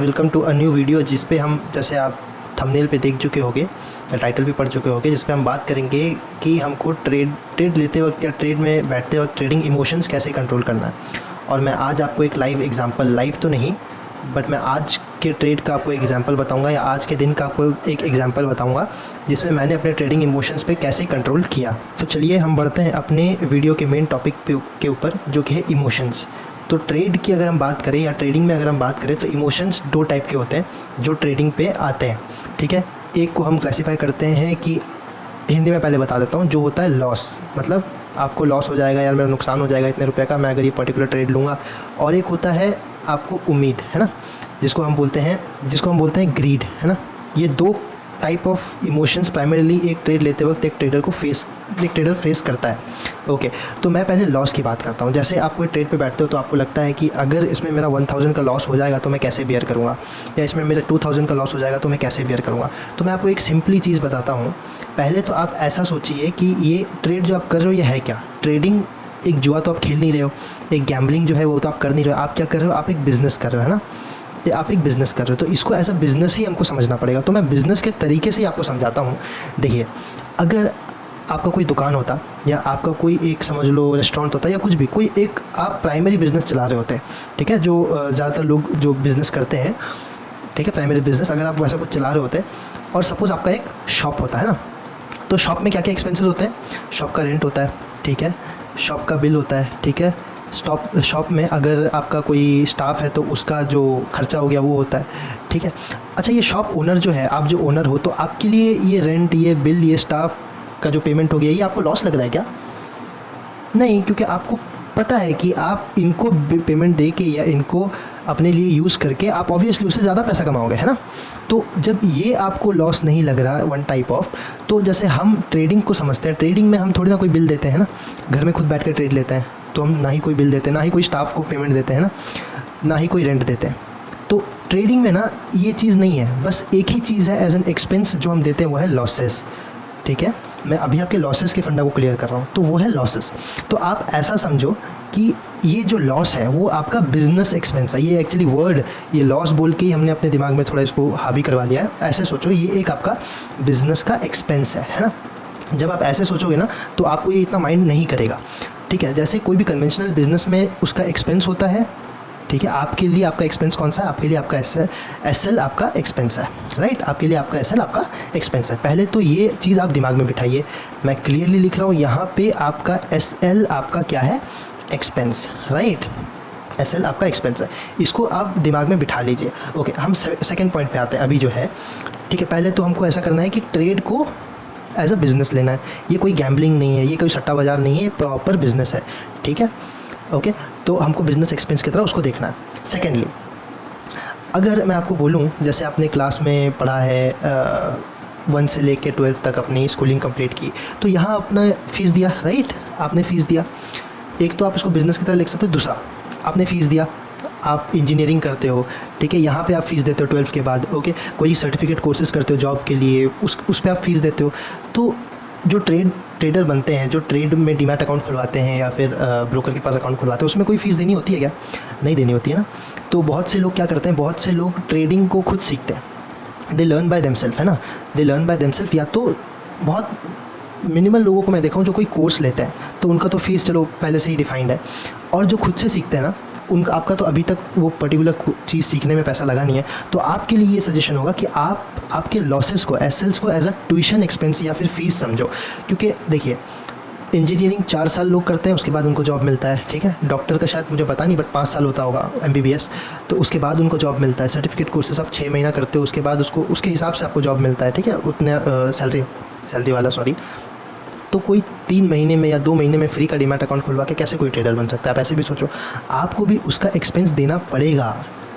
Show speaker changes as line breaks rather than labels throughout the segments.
Welcome to a new video जिस पे हम, जैसे आप थंबनेल पे देख चुके होंगे या टाइटल भी पढ़ चुके होंगे, जिस पे हम बात करेंगे कि हमको ट्रेड लेते वक्त या ट्रेड में बैठते वक्त ट्रेडिंग इमोशंस कैसे कंट्रोल करना है। और मैं आज आपको एक लाइव एग्जांपल, लाइव तो नहीं बट मैं आज के ट्रेड का आपको एग्जांपल बताऊंगा या आज के दिन का आपको एक एग्जांपल बताऊंगा जिसमें मैंने अपने ट्रेडिंग इमोशंस पे कैसे कंट्रोल किया। तो चलिए हम बढ़ते हैं अपने वीडियो के मेन टॉपिक के ऊपर, जो कि है इमोशंस। तो ट्रेड की अगर हम बात करें या ट्रेडिंग में अगर हम बात करें तो इमोशंस दो टाइप के होते हैं जो ट्रेडिंग पे आते हैं, ठीक है। एक को हम क्लासीफाई करते हैं कि हिंदी में पहले बता देता हूँ, जो होता है लॉस, मतलब आपको लॉस हो जाएगा, यार मेरा नुकसान हो जाएगा इतने रुपए का मैं अगर ये पर्टिकुलर ट्रेड लूँगा। और एक होता है आपको उम्मीद, है ना, जिसको हम बोलते हैं ग्रीड, है ना। ये दो टाइप ऑफ इमोशंस प्राइमरीली एक ट्रेड लेते वक्त एक ट्रेडर फेस करता है। ओके, तो मैं पहले लॉस की बात करता हूँ। जैसे आप कोई ट्रेड पे बैठते हो तो आपको लगता है कि अगर इसमें मेरा 1000 का लॉस हो जाएगा तो मैं कैसे बियर करूँगा, या इसमें मेरा 2000 का लॉस हो जाएगा तो मैं कैसे बियर करूँगा। तो मैं आपको एक सिंपली चीज़ बताता हूँ। पहले तो आप ऐसा सोचिए कि ये ट्रेड जो आप कर रहे हो ये है क्या। ट्रेडिंग एक जुआ तो आप खेल नहीं रहे हो, एक गैम्बलिंग जो है वो तो आप कर नहीं रहे हो। आप क्या कर रहे हो, आप एक बिज़नेस कर रहे हो, है ना। आप एक बिज़नेस कर रहे हो तो इसको एज अ बिज़नेस ही हमको समझना पड़ेगा। तो मैं बिज़नेस के तरीके से ही आपको समझाता हूँ। देखिए, अगर आपका कोई दुकान होता या आपका कोई एक समझ लो रेस्टोरेंट होता या कुछ भी, कोई एक आप प्राइमरी बिज़नेस चला रहे होते हैं, ठीक है, जो ज़्यादातर लोग जो बिज़नेस करते हैं, ठीक है, प्राइमरी बिज़नेस अगर आप वैसा कुछ चला रहे होते हैं और सपोज़ आपका एक शॉप होता है ना, तो शॉप में क्या क्या एक्सपेंसेस होते हैं। शॉप का रेंट होता है, ठीक है, शॉप का बिल होता है, ठीक है, शॉप में अगर आपका कोई स्टाफ है तो उसका जो खर्चा हो गया वो होता है, ठीक है। अच्छा, ये शॉप ओनर जो है, आप जो ओनर हो तो आपके लिए ये रेंट, ये बिल, ये स्टाफ का जो पेमेंट हो गया, ये आपको लॉस लग रहा है क्या? नहीं, क्योंकि आपको पता है कि आप इनको पेमेंट दे के या इनको अपने लिए यूज़ करके आप ऑब्वियसली उससे ज़्यादा पैसा कमाओगे, है ना। तो जब ये आपको लॉस नहीं लग रहा वन टाइप ऑफ, तो जैसे हम ट्रेडिंग को समझते हैं, ट्रेडिंग में हम थोड़ी ना कोई बिल देते हैं ना, घर में खुद बैठ कर ट्रेड लेते हैं तो हम ना ही कोई बिल देते हैं, ना ही कोई स्टाफ को पेमेंट देते हैं ना, ना ही कोई रेंट देते हैं। तो ट्रेडिंग में ना ये चीज़ नहीं है, बस एक ही चीज़ है एज एन एक्सपेंस जो हम देते हैं वो है लॉसेस, ठीक है। मैं अभी आपके लॉसेस के फंडा को क्लियर कर रहा हूँ, तो वो है लॉसेस। तो आप ऐसा समझो कि ये जो लॉस है वो आपका बिजनेस एक्सपेंस है। ये एक्चुअली वर्ड, ये लॉस बोल के ही हमने अपने दिमाग में थोड़ा इसको हावी करवा लिया है। ऐसे सोचो, ये एक आपका बिजनेस का एक्सपेंस है ना। जब आप ऐसे सोचोगे ना तो आपको ये इतना माइंड नहीं करेगा, ठीक है। जैसे कोई भी कन्वेंशनल बिजनेस में उसका एक्सपेंस होता है, ठीक है। आपके लिए आपका एक्सपेंस कौन सा है? आपके लिए आपका एसएल आपका एक्सपेंस है, राइट। आपके लिए आपका एसएल आपका एक्सपेंस है। पहले तो ये चीज़ आप दिमाग में बिठाइए, मैं क्लियरली लिख रहा हूँ यहाँ पे, आपका एसएल आपका क्या है? Expense, right. एसएल आपका एक्सपेंस है, इसको आप दिमाग में बिठा लीजिए। ओके, हम सेकेंड पॉइंट पे आते हैं अभी जो है, ठीक है। पहले तो हमको ऐसा करना है कि ट्रेड को एज अ बिज़नेस लेना है। ये कोई गैम्बलिंग नहीं है, ये कोई सट्टा बाज़ार नहीं है, ये प्रॉपर बिज़नेस है, ठीक है। ओके, तो हमको बिज़नेस एक्सपेंस की तरह उसको देखना है। सेकेंडली, अगर मैं आपको बोलूँ, जैसे आपने क्लास में पढ़ा है 1 से लेके 12 तक अपनी स्कूलिंग कंप्लीट की, तो यहाँ अपना फ़ीस दिया, राइट, आपने फ़ीस दिया। एक तो आप इसको बिज़नेस की तरह लिख सकते हो, दूसरा आपने फ़ीस दिया, आप इंजीनियरिंग करते हो, ठीक है, यहाँ पे आप फ़ीस देते हो 12 के बाद। ओके, कोई सर्टिफिकेट कोर्सेज़ करते हो जॉब के लिए, उस पे आप फ़ीस देते हो। तो जो ट्रेडर बनते हैं, जो ट्रेड में डीमैट अकाउंट खुलवाते हैं या फिर ब्रोकर के पास अकाउंट खुलवाते हैं, उसमें कोई फ़ीस देनी होती है क्या? नहीं देनी होती है ना। तो बहुत से लोग क्या करते हैं, बहुत से लोग ट्रेडिंग को खुद सीखते हैं, दे लर्न बाय देमसेल्फ, है ना, दे लर्न बाय देमसेल्फ। या तो बहुत मिनिमल लोगों को मैं देखा हूँ जो कोई कोर्स लेते हैं तो उनका तो फ़ीस चलो पहले से ही डिफाइंड है, और जो खुद से सीखते हैं ना उनका, आपका तो अभी तक वो पर्टिकुलर चीज़ सीखने में पैसा लगा नहीं है। तो आपके लिए ये सजेशन होगा कि आप आपके लॉसेस को, एसएल्स को एज अ ट्यूशन एक्सपेंस या फिर फ़ीस समझो। क्योंकि देखिए, इंजीनियरिंग 4 साल लोग करते हैं, उसके बाद उनको जॉब मिलता है, ठीक है। डॉक्टर का शायद मुझे पता नहीं, बट 5 साल होता होगा MBBS, तो उसके बाद उनको जॉब मिलता है। सर्टिफिकेट कोर्सेस आप 6 महीना करते हो, उसके बाद उसको उसके हिसाब से आपको जॉब मिलता है, ठीक है, उतने सैलरी वाला, सॉरी। तो कोई 3 महीने में या 2 महीने में फ्री का डीमैट अकाउंट खुलवा के कैसे कोई ट्रेडर बन सकता है? आप ऐसे भी सोचो, आपको भी उसका एक्सपेंस देना पड़ेगा,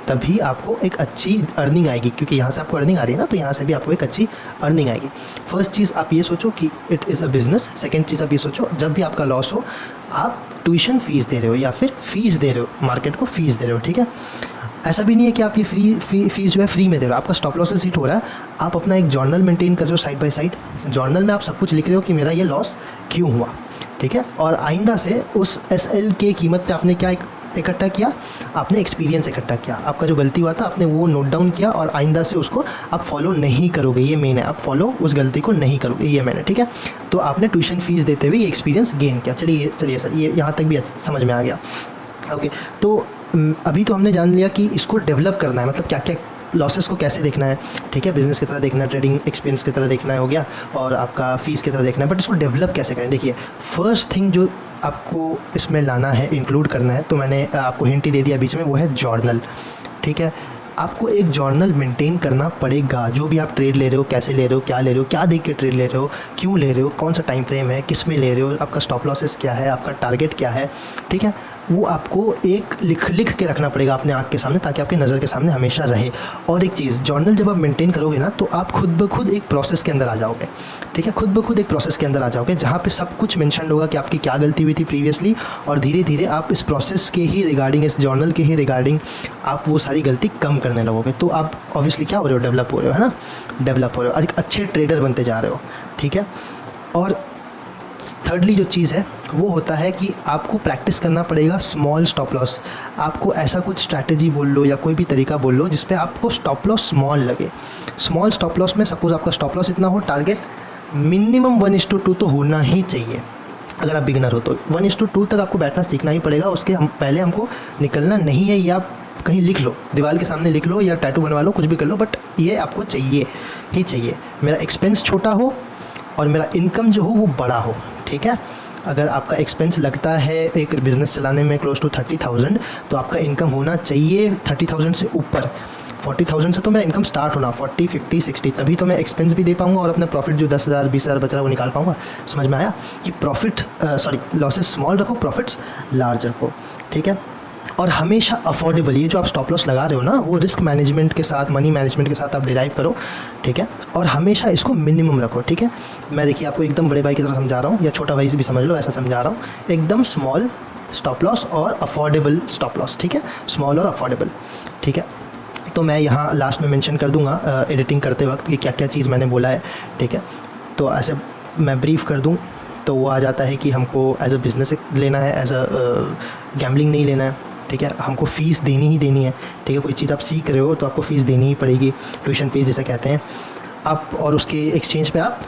तभी आपको एक अच्छी अर्निंग आएगी। क्योंकि यहाँ से आपको अर्निंग आ रही है ना, तो यहाँ से भी आपको एक अच्छी अर्निंग आएगी। फर्स्ट चीज़ आप ये सोचो कि it is a business. Second चीज़ आप ये सोचो, जब भी आपका लॉस हो, आप ट्यूशन फ़ीस दे रहे हो या फिर फ़ीस दे रहे हो, मार्केट को फ़ीस दे रहे हो, ठीक है। ऐसा भी नहीं है कि आप ये फ़ीस जो है फ्री में दे रहे हो, आपका स्टॉप लॉसेस हिट हो रहा है, आप अपना एक जर्नल मेंटेन कर रहे हो साइड बाय साइड। जर्नल में आप सब कुछ लिख रहे हो कि मेरा ये लॉस क्यों हुआ, ठीक है। और आइंदा से उस एसएल के कीमत पे आपने क्या एक इकट्ठा किया, आपने एक्सपीरियंस इकट्ठा किया, आपका जो गलती हुआ था आपने वो नोट डाउन किया और आइंदा से उसको आप फॉलो नहीं करोगे, ये मेन है, आप फॉलो उस गलती को नहीं करोगे, ये मेन है, ठीक है। तो आपने ट्यूशन फ़ीस देते हुए ये एक्सपीरियंस गेन किया। चलिए सर, ये यहाँ तक भी समझ में आ गया। ओके, तो अभी तो हमने जान लिया कि इसको डेवलप करना है, मतलब क्या क्या लॉसेस को कैसे देखना है, ठीक है, बिज़नेस की तरह देखना है, ट्रेडिंग एक्सपीरियंस की तरह देखना है, हो गया, और आपका फ़ीस की तरह देखना है, बट इसको डेवलप कैसे करें। देखिए, फर्स्ट थिंग जो आपको इसमें लाना है, इंक्लूड करना है, तो मैंने आपको हिंट ही दे दिया बीच में, वो है जर्नल, ठीक है। आपको एक जर्नल मेंटेन करना पड़ेगा। जो भी आप ट्रेड ले रहे हो, कैसे ले रहे हो, क्या ले रहे हो, क्या देख के ट्रेड ले रहे हो, क्यों ले रहे हो, कौन सा टाइम फ्रेम है, किस में ले रहे हो, आपका स्टॉप लॉसेस क्या है, आपका टारगेट क्या है, ठीक है, वो आपको एक लिख के रखना पड़ेगा अपने आँख के सामने, ताकि आपकी नज़र के सामने हमेशा रहे। और एक चीज़, जर्नल जब आप मेंटेन करोगे ना, तो आप खुद ब खुद एक प्रोसेस के अंदर आ जाओगे, ठीक है, खुद ब खुद एक प्रोसेस के अंदर आ जाओगे, जहाँ पे सब कुछ मेंशन होगा कि आपकी क्या गलती हुई थी प्रीवियसली, और धीरे धीरे आप इस प्रोसेस के ही रिगार्डिंग, इस जर्नल के ही रिगार्डिंग आप वो सारी गलती कम करने लगोगे। तो आप ऑब्वियसली क्या हो रहे हो, डेवलप हो रहे हो, है ना, डेवलप हो रहे हो, एक अच्छे ट्रेडर बनते जा रहे हो, ठीक है। और थर्डली जो चीज़ है वो होता है कि आपको प्रैक्टिस करना पड़ेगा स्मॉल स्टॉप लॉस। आपको ऐसा कुछ स्ट्रैटेजी बोल लो या कोई भी तरीका बोल लो जिस पे आपको स्टॉप लॉस स्मॉल लगे। स्मॉल स्टॉप लॉस में सपोज़ आपका स्टॉप लॉस इतना हो, टारगेट मिनिमम 1:2 तो होना ही चाहिए। अगर आप बिगिनर हो तो 1:2 तक आपको बैठना सीखना ही पड़ेगा। उसके पहले हमको निकलना नहीं है, या आप कहीं लिख लो, दीवार के सामने लिख लो या टैटू बनवा लो, कुछ भी कर लो, बट ये आपको चाहिए ही चाहिए। मेरा एक्सपेंस छोटा हो और मेरा इनकम जो हो वो बड़ा हो, ठीक है। अगर आपका एक्सपेंस लगता है एक बिज़नेस चलाने में क्लोज टू 30,000, तो आपका इनकम होना चाहिए 30,000 से ऊपर। 40,000 से तो मेरा इनकम स्टार्ट होना, 40, 50, 60, तभी तो मैं एक्सपेंस भी दे पाऊँगा और अपना प्रॉफिट जो 10,000, 20,000 बच रहा है वो निकाल पाऊँगा। समझ में आया कि लॉसेस स्मॉल रखो, प्रॉफिट्स लार्ज रखो, ठीक है। और हमेशा अफोर्डेबल, ये जो आप स्टॉप लॉस लगा रहे हो ना, वो रिस्क मैनेजमेंट के साथ, मनी मैनेजमेंट के साथ आप डिराइव करो, ठीक है। और हमेशा इसको मिनिमम रखो, ठीक है। मैं देखिए आपको एकदम बड़े भाई की तरह समझा रहा हूँ, या छोटा भाई से भी समझ लो, ऐसा समझा रहा हूँ, एकदम स्मॉल स्टॉप लॉस और अफोर्डेबल स्टॉप लॉस, ठीक है, स्मॉल और अफोर्डेबल, ठीक है। तो मैं यहाँ लास्ट में मेंशन कर दूँगा एडिटिंग करते वक्त कि क्या क्या चीज़ मैंने बोला है, ठीक है। तो ऐसे मैं ब्रीफ कर दूँ तो वो आ जाता है कि हमको एज अ बिज़नेस लेना है, एज अ गैम्बलिंग नहीं लेना है, ठीक है। हमको फ़ीस देनी ही देनी है, ठीक है। कोई चीज़ आप सीख रहे हो तो आपको फ़ीस देनी ही पड़ेगी, ट्यूशन फ़ीस जिसे कहते हैं आप, और उसके एक्सचेंज पे आप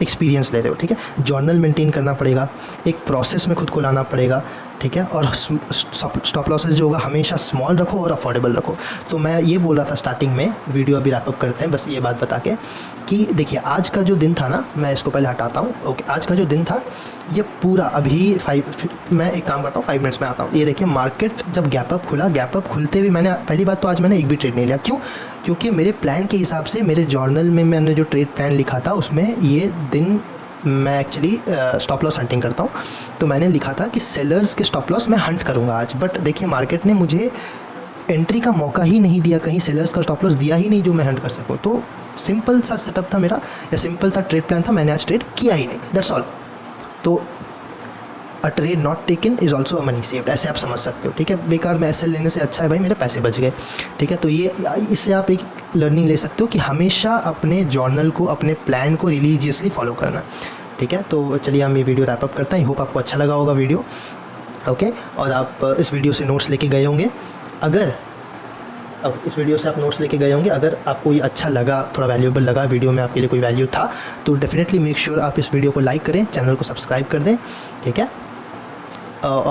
एक्सपीरियंस ले रहे हो, ठीक है। जर्नल मेंटेन करना पड़ेगा, एक प्रोसेस में खुद को लाना पड़ेगा, ठीक है। और स्टॉप लॉसेस जो होगा हमेशा स्मॉल रखो और अफोर्डेबल रखो। तो मैं ये बोल रहा था स्टार्टिंग में, वीडियो अभी रैपअप करते हैं, बस ये बात बता के कि देखिए आज का जो दिन था ना, मैं इसको पहले हटाता हूँ, ओके। आज का जो दिन था ये पूरा अभी मैं एक काम करता हूँ, 5 मिनट्स में आता हूँ। ये देखिए मार्केट जब गैप अप खुला, गैप अप खुलते हुए मैंने पहली बात तो आज मैंने एक भी ट्रेड नहीं लिया। क्यों? क्योंकि मेरे प्लान के हिसाब से, मेरे जर्नल में मैंने जो ट्रेड प्लान लिखा था उसमें ये दिन मैं एक्चुअली स्टॉप लॉस हंटिंग करता हूँ, तो मैंने लिखा था कि सेलर्स के स्टॉप लॉस मैं हंट करूँगा आज। बट देखिए मार्केट ने मुझे एंट्री का मौका ही नहीं दिया, कहीं सेलर्स का स्टॉप लॉस दिया ही नहीं जो मैं हंट कर सकूँ। तो सिंपल सा सेटअप था मेरा, या सिंपल था ट्रेड प्लान था, मैंने आज ट्रेड किया ही नहीं, दैट्स ऑल। तो अ trade not taken is also a money saved, ऐसे आप समझ सकते हो, ठीक है। बेकार में ऐसे लेने से अच्छा है भाई मेरे पैसे बच गए, ठीक है। तो ये इससे आप एक लर्निंग ले सकते हो कि हमेशा अपने जर्नल को, अपने प्लान को रिलीजियसली फॉलो करना, ठीक है। तो चलिए हम ये वीडियो रैप अप करते हैं। आई होप आपको अच्छा लगा होगा वीडियो, ओके। और आप इस वीडियो से नोट्स लेके गए होंगे, अब इस वीडियो से आप नोट्स लेके गए होंगे। अगर आपको ये अच्छा लगा, थोड़ा वैल्यूएबल लगा, वीडियो में आपके लिए कोई वैल्यू था, तो डेफिनेटली मेक श्योर आप इस वीडियो को लाइक करें, चैनल को सब्सक्राइब कर दें, ठीक है। और